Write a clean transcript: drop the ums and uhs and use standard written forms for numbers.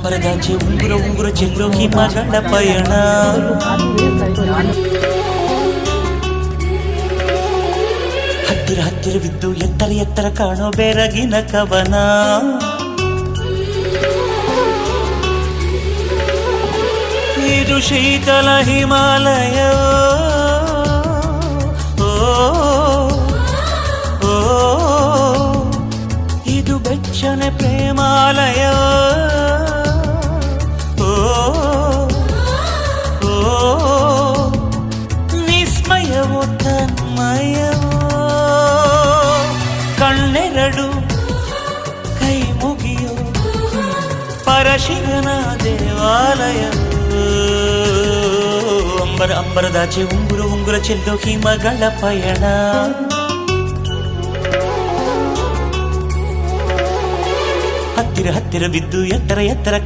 ಅಂಬರದಾಚೆ ಉಂಗುರ ಉಂಗುರ ಚೆಲ್ಲೋ ಹಿಮಗಳ ಪಯಣ. ಹತ್ತಿರ ಹತ್ತಿರವಿದ್ದು ಎತ್ತರ ಎತ್ತರ ಕಾಣೋ ಬೆರಗಿನ ಕವನ. ಇದು ಶೀತಲ ಹಿಮಾಲಯ. ಇದು ಬೆಚ್ಚನೆ ಪ್ರೇಮಾಲಯ. ವಿಸ್ಮಯವೋ ತನ್ಮಯವೋ ಕಣ್ಣೆರಡು ಕೈ ಮುಗಿಯೋ ಪರಶಿವನ ದೇವಾಲಯ. ಅಂಬರದಾಚೆ ಉಂಗುರ ಉಂಗುರ ಚೆಲ್ಲೋ ಹಿಮಗಳ ಪಯಣ. ಹತ್ತಿರ ಹತ್ತಿರ ಬಿದ್ದು ಎತ್ತರ ಎತ್ತರ